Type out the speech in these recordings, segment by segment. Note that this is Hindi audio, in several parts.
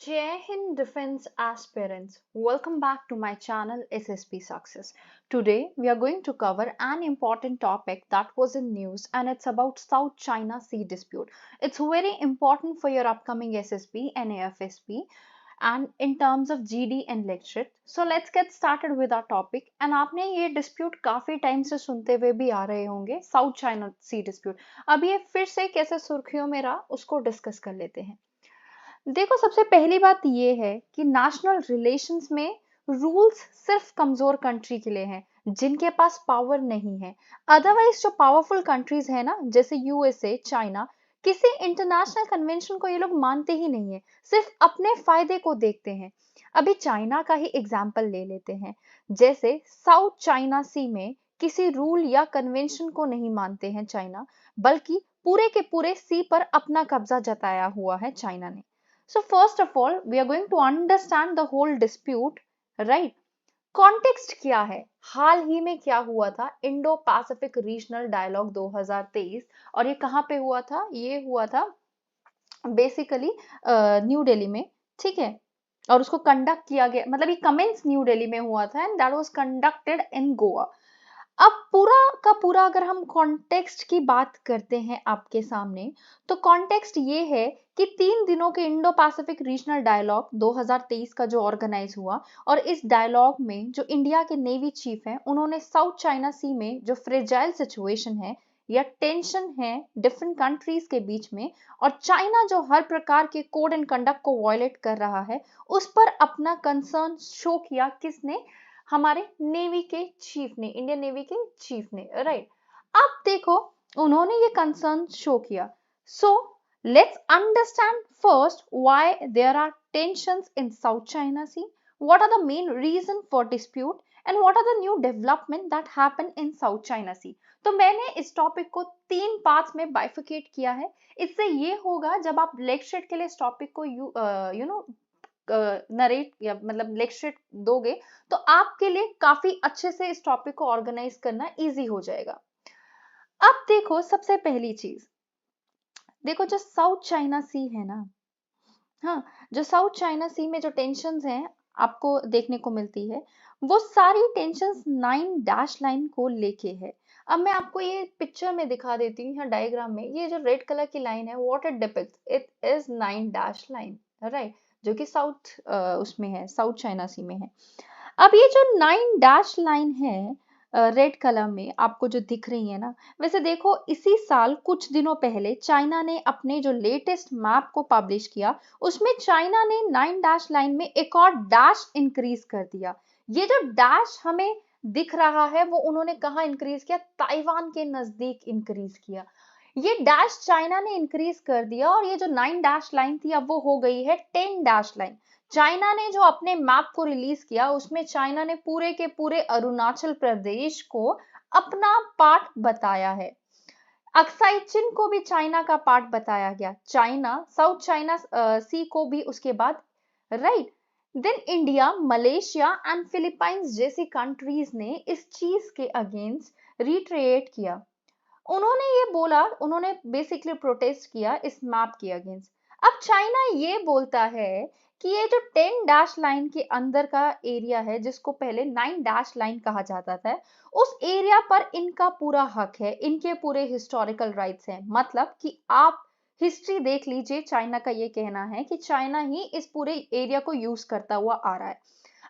Jai Hind Defense Aspirants, welcome back to my channel SSP Success. Today we are going to cover an important topic that was in news and it's about South China Sea dispute. It's very important for your upcoming SSP and AFSP and in terms of GD and lecture. So let's get started with our topic and आपने ये dispute काफी टाइम से सुनते हुए भी आ रहे होंगे South China Sea dispute. अब ये फिर से कैसे सुर्खियों में रहा उसको डिस्कस कर लेते हैं. देखो सबसे पहली बात ये है कि नेशनल रिलेशंस में रूल्स सिर्फ कमजोर कंट्री के लिए हैं जिनके पास पावर नहीं है अदरवाइज जो पावरफुल कंट्रीज है ना जैसे यूएसए चाइना किसी इंटरनेशनल कन्वेंशन को ये लोग मानते ही नहीं है सिर्फ अपने फायदे को देखते हैं अभी चाइना का ही एग्जाम्पल ले लेते हैं जैसे साउथ चाइना सी में किसी रूल या कन्वेंशन को नहीं मानते हैं चाइना बल्कि पूरे के पूरे सी पर अपना कब्जा जताया हुआ है चाइना ने. So first of all, we are going to understand the whole dispute, right? Context क्या है हाल ही में क्या हुआ था इंडो पैसिफिक रीजनल डायलॉग 2023 और ये कहाँ पे हुआ था ये हुआ था बेसिकली न्यू दिल्ली में ठीक है और उसको कंडक्ट किया गया मतलब ये कमेंस न्यू दिल्ली में हुआ था and that was conducted in Goa. अब पूरा का पूरा अगर हम कॉन्टेक्स्ट की बात करते हैं आपके सामने तो कॉन्टेक्स्ट ये है कि 3 दिनों के इंडो पैसिफिक रीजनल डायलॉग 2023 का जो ऑर्गेनाइज हुआ और इस डायलॉग में जो इंडिया के नेवी चीफ हैं उन्होंने साउथ चाइना सी में जो फ्रेजाइल सिचुएशन है या टेंशन है डिफरेंट कंट्रीज के बीच में और चाइना जो हर प्रकार के कोड एंड कंडक्ट को वायलेट कर रहा है उस पर अपना कंसर्न शो किया किसने हमारे नेवी के चीफ ने इंडियन नेवी के चीफ ने राइट. अब देखो उन्होंने ये कंसर्न शो किया so let's understand first why there are tensions in South China Sea what are the main reason for dispute and what are the new development that happen in South China Sea. तो मैंने इस टॉपिक को 3 पार्ट्स में बाइफिकेट किया है. इससे ये होगा जब आप लेक्चर के लिए इस टॉपिक को यू नो नरेट या मतलब लेक्चर दोगे तो आपके लिए काफी अच्छे से इस टॉपिक को ऑर्गेनाइज करना इजी हो जाएगा. अब देखो सबसे पहली चीज देखो जो साउथ चाइना सी है ना हाँ जो साउथ चाइना सी में जो टेंशंस हैं आपको देखने को मिलती है वो सारी टेंशंस 9 डैश लाइन को लेके है. अब मैं आपको ये पिक्चर में दिखा देती हूँ यहाँ डायग्राम में ये जो रेड कलर की लाइन है what it depicts it is 9 dash line right जो कि साउथ उसमें है साउथ चाइना सी में है. अब ये जो 9 डैश लाइन है रेड कलर में आपको जो दिख रही है ना वैसे देखो इसी साल कुछ दिनों पहले चाइना ने अपने जो लेटेस्ट मैप को पब्लिश किया उसमें चाइना ने 9 डैश लाइन में एक और डैश इंक्रीज कर दिया. ये जो डैश हमें दिख रहा है वो उन्होंने कहाँ इंक्रीज किया ताइवान के नजदीक इंक्रीज किया. ये डैश चाइना ने इंक्रीज कर दिया और ये जो 9 डैश लाइन थी अब वो हो गई है 10 डैश लाइन. चाइना ने जो अपने मैप को रिलीज किया उसमें चाइना ने पूरे के पूरे अरुणाचल प्रदेश को अपना पार्ट बताया है. अक्साई चिन को भी चाइना का पार्ट बताया गया चाइना साउथ चाइना सी को भी उसके बाद right. Then India Malaysia and Philippines जैसी कंट्रीज ने इस चीज के अगेंस्ट रिट्रेट किया. उन्होंने ये बोला उन्होंने बेसिकली प्रोटेस्ट किया इस मैप के अगेंस्ट. अब चाइना ये बोलता है कि ये जो 10 डैश लाइन के अंदर का एरिया है जिसको पहले 9 डैश लाइन कहा जाता था उस एरिया पर इनका पूरा हक है इनके पूरे हिस्टोरिकल राइट्स हैं. मतलब कि आप हिस्ट्री देख लीजिए चाइना का ये कहना है कि चाइना ही इस पूरे एरिया को यूज करता हुआ आ रहा है.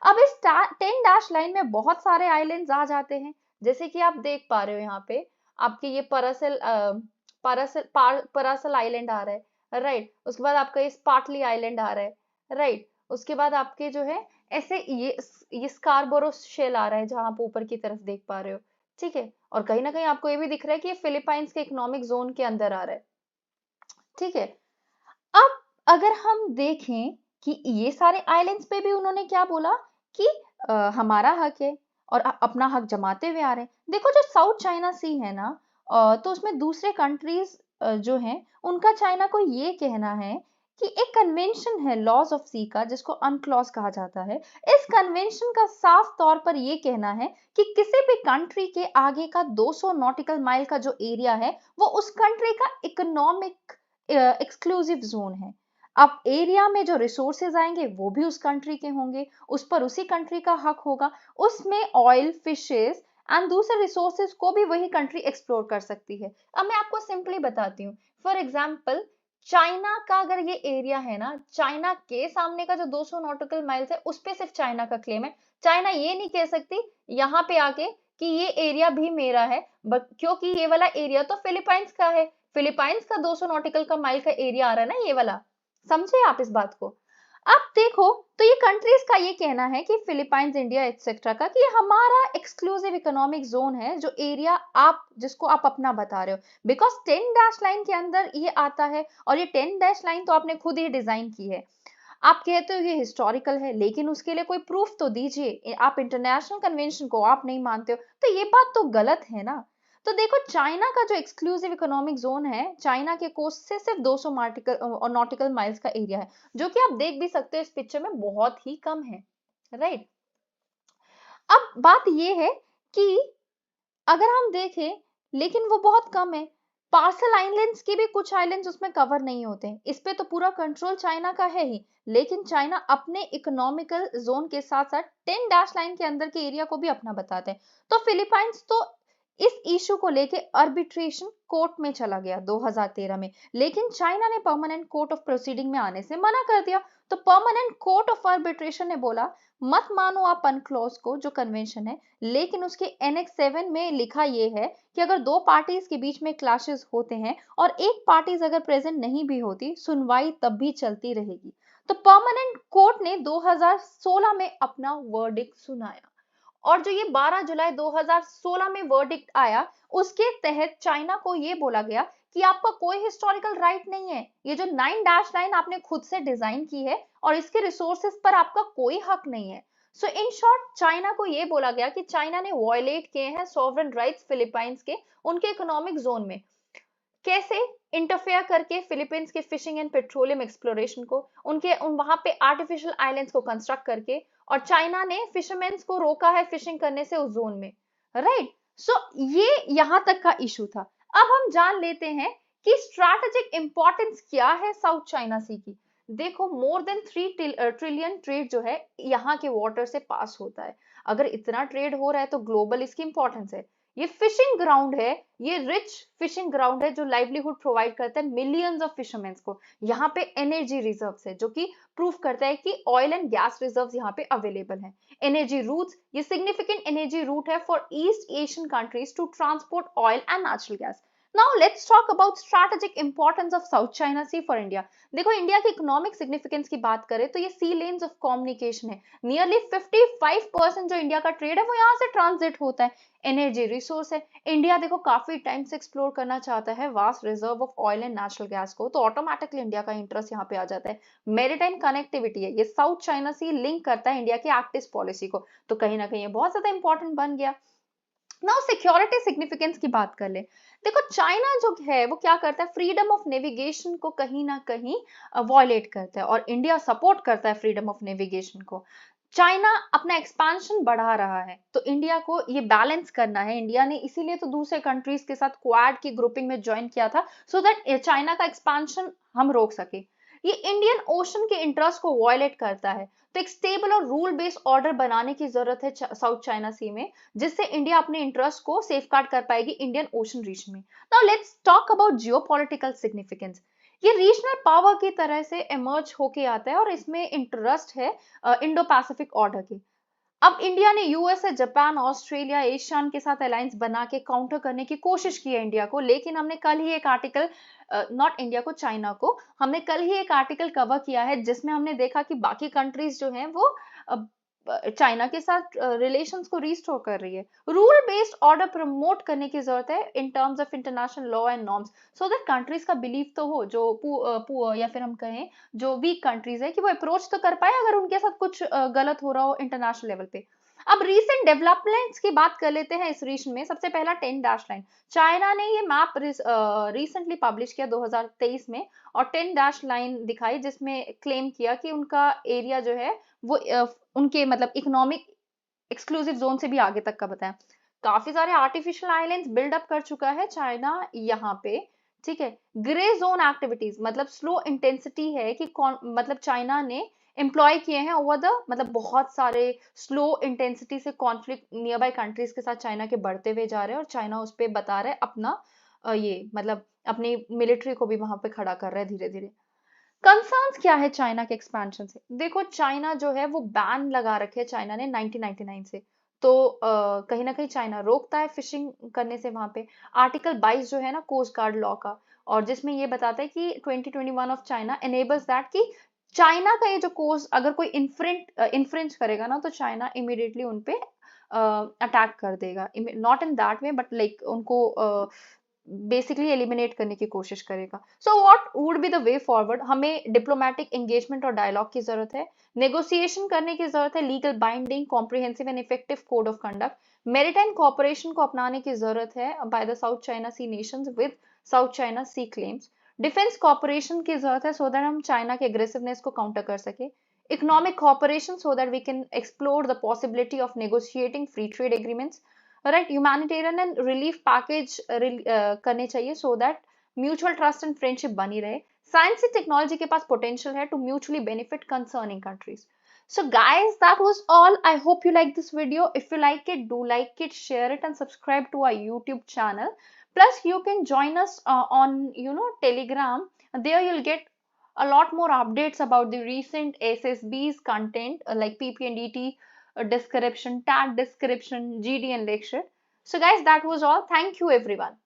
अब इस 10 डैश लाइन में बहुत सारे आइलैंड्स आ जाते हैं जैसे कि आप देख पा रहे हो यहाँ पे आपके ये परासल आइलैंड आ रहा है राइट. उसके बाद आपका ये स्पार्टली आइलैंड आ रहा है राइट. उसके बाद आपके जो है ऐसे ये स्कारबोरो शेल आ रहा है जहां आप ऊपर की तरफ देख पा रहे हो ठीक है. और कहीं ना कहीं आपको ये भी दिख रहा है कि ये फिलीपाइंस के इकोनॉमिक जोन के अंदर आ रहा है ठीक है. अब अगर हम देखें कि ये सारे आइलैंड्स पे भी उन्होंने क्या बोला कि हमारा हक है और अपना हक जमाते हुए आ रहे हैं. देखो जो साउथ चाइना सी है ना तो उसमें दूसरे कंट्रीज जो हैं उनका चाइना को ये कहना है कि एक कन्वेंशन है लॉज ऑफ सी का जिसको अनक्लॉज कहा जाता है. इस कन्वेंशन का साफ तौर पर ये कहना है कि किसी भी कंट्री के आगे का 200 नॉटिकल माइल का जो एरिया है वो उस कंट्री का इकोनॉमिक एक्सक्लूसिव जोन है. अब एरिया में जो रिसोर्सेज आएंगे वो भी उस कंट्री के होंगे, उस पर उसी कंट्री का हक होगा, उसमें ऑयल, फिशेस एंड दूसरे रिसोर्सेज को भी वही कंट्री एक्सप्लोर कर सकती है। अब मैं आपको सिंपली बताती हूँ, फॉर एग्जाम्पल चाइना का अगर ये एरिया है ना, चाइना के सामने का जो 200 नॉटिकल माइल्स है उस पे सिर्फ चाइना का क्लेम है। चाइना ये नहीं कह सकती यहाँ पे आके कि ये एरिया भी मेरा है, बट क्योंकि ये वाला एरिया तो फिलीपाइंस का है, फिलीपाइंस का 200 नॉटिकल का माइल का एरिया आ रहा है ना ये वाला। समझे आप इस बात को? अब देखो, तो ये कंट्रीज का ये कहना है कि फिलीपाइंस, इंडिया एक्सेट्रा का, कि ये हमारा एक्सक्लूसिव इकोनॉमिक जोन है, जो एरिया आप जिसको आप अपना बता रहे हो, बिकॉज 10 डैश लाइन के अंदर ये आता है, और ये 10 डैश लाइन तो आपने खुद ही डिजाइन की है। आप कहते हो ये हिस्टोरिकल है, लेकिन उसके लिए कोई प्रूफ तो दीजिए। आप इंटरनेशनल कन्वेंशन को आप नहीं मानते हो, तो ये बात तो गलत है ना। तो देखो, चाइना का जो एक्सक्लूसिव इकोनॉमिक जोन है, चाइना के कोस्ट से सिर्फ 200 नॉटिकल माइल्स का एरिया है, जो कि आप देख भी सकते हो इस पिक्चर में बहुत ही कम है, राइट। अब बात ये है कि अगर हम देखें, लेकिन वो बहुत कम है। पार्सल आइलैंड्स के भी कुछ आइलैंड्स उसमें कवर नहीं होते हैं, इस पे तो पूरा कंट्रोल चाइना का है ही, लेकिन चाइना अपने इकोनॉमिकल जोन के साथ साथ 10 डैश लाइन के अंदर के एरिया को भी अपना बताते हैं। तो फिलीपाइंस तो इस इशू को लेके आर्बिट्रेशन कोर्ट में चला गया 2013 में, लेकिन चाइना ने परमानेंट कोर्ट ऑफ प्रोसीडिंग में आने से मना कर दिया। तो परमानेंट कोर्ट ऑफ आर्बिट्रेशन ने बोला, मत मानो आप अनक्लॉज को, जो कन्वेंशन है, लेकिन उसके एनेक्स 7 में लिखा ये है कि अगर दो पार्टीज के बीच में क्लैशेस होते हैं और एक पार्टीज अगर प्रेजेंट नहीं भी होती, सुनवाई तब भी चलती रहेगी। तो परमानेंट कोर्ट ने 2016 में अपना वर्डिक्ट सुनाया, और जो ये 12 जुलाई 2016 में वर्डिक्ट आया, उसके तहत चाइना को ये बोला गया कि आपका कोई हिस्टोरिकल राइट नहीं है, ये जो 9 डैश लाइन आपने खुद से डिजाइन की है और इसके रिसोर्सेज पर आपका कोई हक नहीं है। सो इन शॉर्ट, चाइना को ये बोला गया कि चाइना ने वॉयलेट किए हैं सॉवरेन राइट्स फिलीपाइंस के, उनके इकोनॉमिक जोन में। कैसे? इंटरफेयर करके फिलीपींस के फिशिंग एंड पेट्रोलियम एक्सप्लोरेशन को, वहां पे आर्टिफिशियल आइलैंड्स को कंस्ट्रक्ट करके, और चाइना ने फिशरमैन्स को रोका है फिशिंग करने से उस जोन में, राइट। सो ये यहां तक का इशू था। अब हम जान लेते हैं कि स्ट्रैटेजिक इंपॉर्टेंस क्या है साउथ चाइना सी की। देखो, मोर देन 3 ट्रिलियन ट्रेड जो है यहाँ के वाटर से पास होता है। अगर इतना ट्रेड हो रहा है तो ग्लोबल इसकी इंपॉर्टेंस है। ये फिशिंग ग्राउंड है, ये रिच फिशिंग ग्राउंड है, जो लाइवलीहुड प्रोवाइड करता है मिलियंस ऑफ फिशरमैन को। यहाँ पे एनर्जी रिजर्व्स है, जो कि प्रूफ करता है कि ऑयल एंड गैस रिजर्व्स यहाँ पे अवेलेबल हैं। एनर्जी रूट्स, ये सिग्निफिकेंट एनर्जी रूट है for East Asian countries to transport oil and natural gas. Now let's talk about strategic importance of South China Sea for India. देखो, इंडिया की इकोनॉमिक सिग्निफिकेंस की बात करें तो ये सी लेन्स ऑफ कम्युनिकेशन है। नियरली 55% जो इंडिया का ट्रेड है वो यहाँ से ट्रांजिट होता है। एनर्जी रिसोर्स है, इंडिया देखो काफी टाइम से एक्सप्लोर करना चाहता है vast reserve of oil and natural gas को, तो ऑटोमेटिकली इंडिया का इंटरेस्ट यहाँ पे आ जाता है। मेरीटाइम कनेक्टिविटी है, ये साउथ चाइना सी लिंक करता है इंडिया की एक्ट ईस्ट पॉलिसी को, तो कहीं ना कहीं ये बहुत ज्यादा इंपॉर्टेंट बन गया। नाउ सिक्योरिटी सिग्निफिकेंस की बात कर ले। देखो, चाइना जो है वो क्या करता है, फ्रीडम ऑफ नेविगेशन को कहीं ना कहीं वॉयलेट करता है, और इंडिया सपोर्ट करता है फ्रीडम ऑफ नेविगेशन को। चाइना अपना एक्सपेंशन बढ़ा रहा है, तो इंडिया को ये बैलेंस करना है। इंडिया ने इसीलिए तो दूसरे कंट्रीज के साथ क्वाड की ग्रुपिंग में ज्वाइन किया था, सो दैट चाइना का एक्सपेंशन हम रोक सके। ये इंडियन ओशन के इंटरेस्ट को वॉयलेट करता है, तो एक स्टेबल और रूल बेस्ड ऑर्डर बनाने की जरूरत है साउथ चाइना सी में, जिससे इंडिया अपने इंटरेस्ट को सेफगार्ड कर पाएगी इंडियन ओशन रीजन में। Now let's talk about geopolitical significance. ये रीजनल पावर की तरह से इमर्ज होके आता है, और इसमें इंटरेस्ट है इंडो पैसिफिक ऑर्डर की। अब इंडिया ने यूएसए, जापान, ऑस्ट्रेलिया, एशियान के साथ अलायंस बना के काउंटर करने की कोशिश की है इंडिया को, लेकिन हमने कल ही एक आर्टिकल, नॉट इंडिया को, चाइना को, हमने कल ही एक आर्टिकल कवर किया है जिसमें हमने देखा कि बाकी कंट्रीज जो हैं वो चाइना के साथ रिलेशंस को रिस्टोर कर रही है। रूल बेस्ड ऑर्डर प्रमोट करने की जरूरत है in terms of international law and norms, so that countries का बिलीव तो हो, जो पुअर या फिर हम कहें जो वीक कंट्रीज है, कि वो अप्रोच तो कर पाए अगर उनके साथ कुछ गलत हो रहा हो इंटरनेशनल लेवल पे। अब रीसेंट डेवलपमेंट्स की बात कर लेते हैं इस रीजन में। सबसे पहला 10 डैश लाइन, चाइना ने ये मैप रिसेंटली पब्लिश किया 2023 में, और 10 डैश लाइन दिखाई, जिसमें क्लेम किया कि उनका एरिया जो है वो उनके मतलब इकोनॉमिक एक्सक्लूसिव जोन से भी आगे तक का बताया। काफी सारे आर्टिफिशियल आइलैंड्स बिल्ड अप कर चुका है चाइना यहाँ पे, ठीक है। ग्रे जोन एक्टिविटीज मतलब स्लो इंटेंसिटी है कि कौन मतलब चाइना ने एम्प्लॉय किए हैं ओवर द मतलब बहुत सारे स्लो इंटेंसिटी से कॉन्फ्लिक्ट नियर बाय कंट्रीज के साथ चाइना के बढ़ते हुए जा रहे हैं और चाइना उस पर बता रहा है अपना ये मतलब अपनी मिलिट्री को भी वहां पे खड़ा कर रहा है धीरे धीरे। कंसर्न्स क्या है चाइना के एक्सपेंशन से? देखो चाइना जो है वो बैन लगा रखे है चाइना ने 1999 से। तो कहीं ना कहीं चाइना रोकता है फिशिंग करने से वहां पे। आर्टिकल 22 जो है ना कोस्ट गार्ड लॉ का, और जिसमें ये बताता है कि 2021 ऑफ चाइना एनेबल्स दैट कि चाइना का ये जो कोस्ट अगर कोई इन्फ्रिंज करेगा ना तो चाइना इमीडिएटली उनपे अटैक कर देगा, not in that way but like उनको बेसिकली एलिमिनेट करने की कोशिश करेगा। So what would be the way forward? हमें डिप्लोमेटिक एंगेजमेंट और डायलॉग की जरूरत है, नेगोशिएशन करने की जरूरत है, legal binding comprehensive and effective code of conduct, maritime cooperation को अपनाने की जरूरत है by the South China Sea nations with South China Sea claims, defence cooperation की जरूरत है सो दैट हम चाइना के एग्रेसिवनेस को काउंटर कर सके, economic cooperation so that we can explore the possibility of negotiating free trade agreements, right, humanitarian and relief package करने चाहिए सो दैट म्यूचुअल ट्रस्ट एंड फ्रेंडशिप बनी रहे। साइंस एंड टेक्नोलॉजी के पास पोटेंशियल है to mutually benefit concerning countries. So guys, that was all. I hope you like this video. If you like it, do like it, share it and subscribe to our YouTube channel. Plus you can join us on Telegram. There you'll get a lot more updates about the recent SSB's content like PP&ET description, tag description, GD and lecture. So guys, that was all. Thank you everyone.